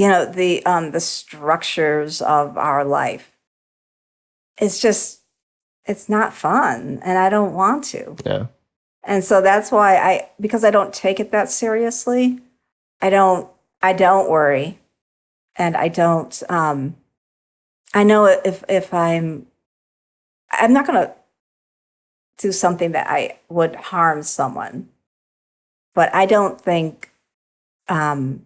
the structures of our life. It's not fun, and I don't want to. Yeah. And so that's why because I don't take it that seriously, I don't worry. And I don't, I know if I'm not going to do something that I would harm someone, but I don't think, kind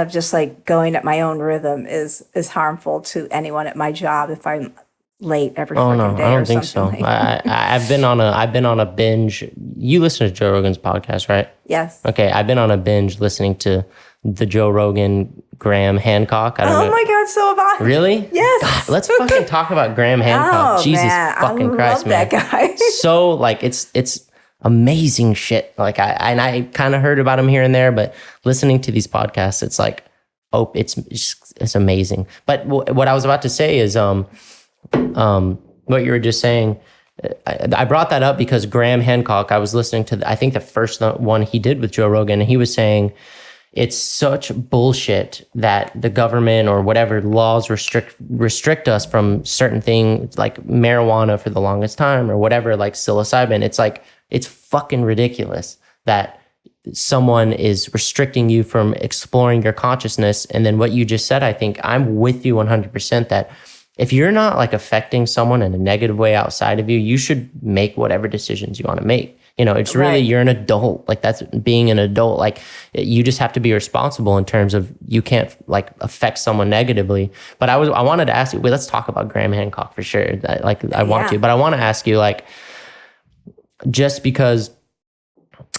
of just like going at my own rhythm is harmful to anyone at my job if I'm late every freaking day. I don't or think so. like I've been on a binge. You listen to Joe Rogan's podcast, right? Yes. Okay, I've been on a binge listening to the Joe Rogan Graham Hancock. I don't know. Oh my God, so have I. Really? Yes. God, let's fucking talk about Graham Hancock. Oh, Jesus man. fucking I Christ, love man. that guy. So like it's amazing shit. Like I kind of heard about him here and there, but listening to these podcasts, it's like, oh, it's amazing. But what I was about to say is what you were just saying. I brought that up because Graham Hancock, I was listening to I think the first one he did with Joe Rogan, and he was saying it's such bullshit that the government or whatever laws restrict us from certain things like marijuana for the longest time or whatever, like psilocybin. It's like, it's fucking ridiculous that someone is restricting you from exploring your consciousness. And then what you just said, I think I'm with you 100% that if you're not like affecting someone in a negative way outside of you, you should make whatever decisions you want to make. It's really, you're an adult. Like that's being an adult. Like you just have to be responsible in terms of you can't like affect someone negatively. But I wanted to ask you, let's talk about Graham Hancock for sure. I want to, but I want to ask you like, just because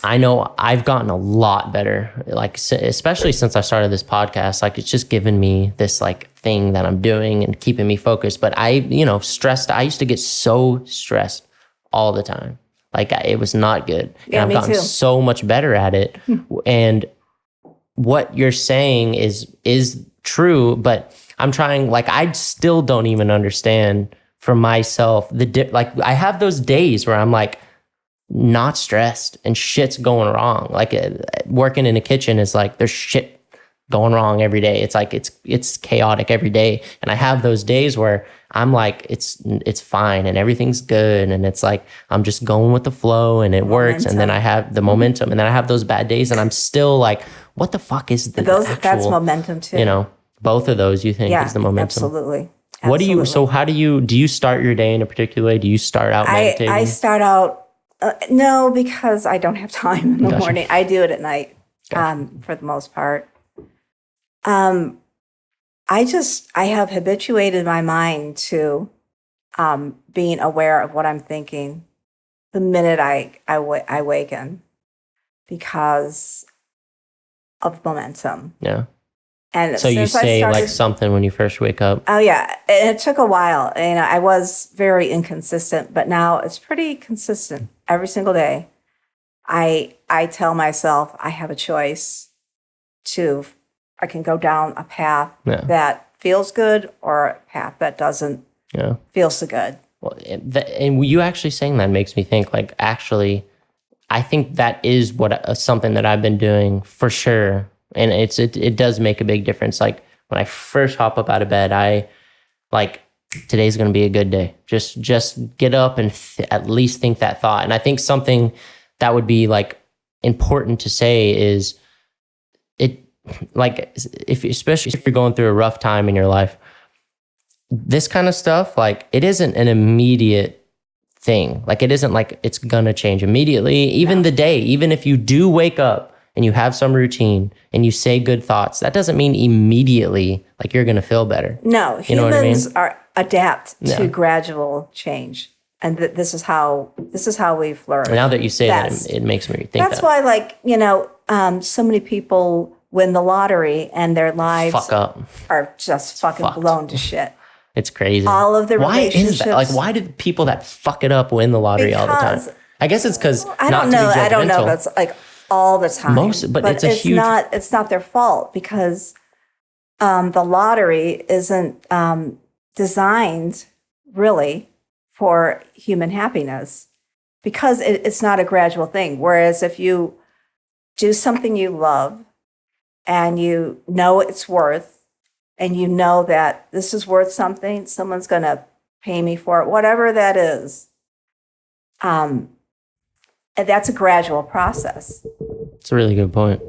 I know I've gotten a lot better, like especially since I started this podcast, like it's just given me this like thing that I'm doing and keeping me focused. But stressed. I used to get so stressed all the time. Like it was not good. Yeah, and I've gotten so much better at it. And what you're saying is true, but I'm trying, like, I still don't even understand for myself like I have those days where I'm like not stressed and shit's going wrong. Like working in a kitchen is like there's shit going wrong every day. It's like it's chaotic every day. And I have those days where I'm like it's fine and everything's good and it's like I'm just going with the flow and it works, and then I have the momentum, and then I have those bad days and I'm still like, what the fuck is that's momentum too. Both of those you think is the momentum. Absolutely. What do you do you start your day in a particular way? Do you start out meditating? I start out no, because I don't have time in the morning. I do it at night. For the most part. I have habituated my mind to being aware of what I'm thinking the minute I awaken because of momentum. Yeah. And so you say like something when you first wake up. Oh yeah. It took a while. I was very inconsistent, but now it's pretty consistent every single day. I tell myself I have a choice I can go down a path that feels good or a path that doesn't feel so good. Well, and you actually saying that makes me think, like, actually, I think that is something that I've been doing for sure. And it does make a big difference. Like when I first hop up out of bed, I like, today's going to be a good day. Just get up and at least think that thought. And I think something that would be like important to say is like especially if you're going through a rough time in your life, this kind of stuff, like it isn't an immediate thing. Like it isn't like it's gonna change immediately. Even the day, even if you do wake up and you have some routine and you say good thoughts, that doesn't mean immediately like you're gonna feel better. No, humans adapt to gradual change. And this is how we've learned. Now that you say that, it makes me think that's why, like, so many people win the lottery and their lives are just fucking blown to shit. It's crazy. All of the relationships. Why is that? Like, why do people that fuck it up win the lottery all the time? I guess it's because I don't know if that's like all the time. But it's not their fault because the lottery isn't designed really for human happiness because it's not a gradual thing. Whereas if you do something you love and you know it's worth, and you know that this is worth something, someone's going to pay me for it, whatever that is. And that's a gradual process. It's a really good point.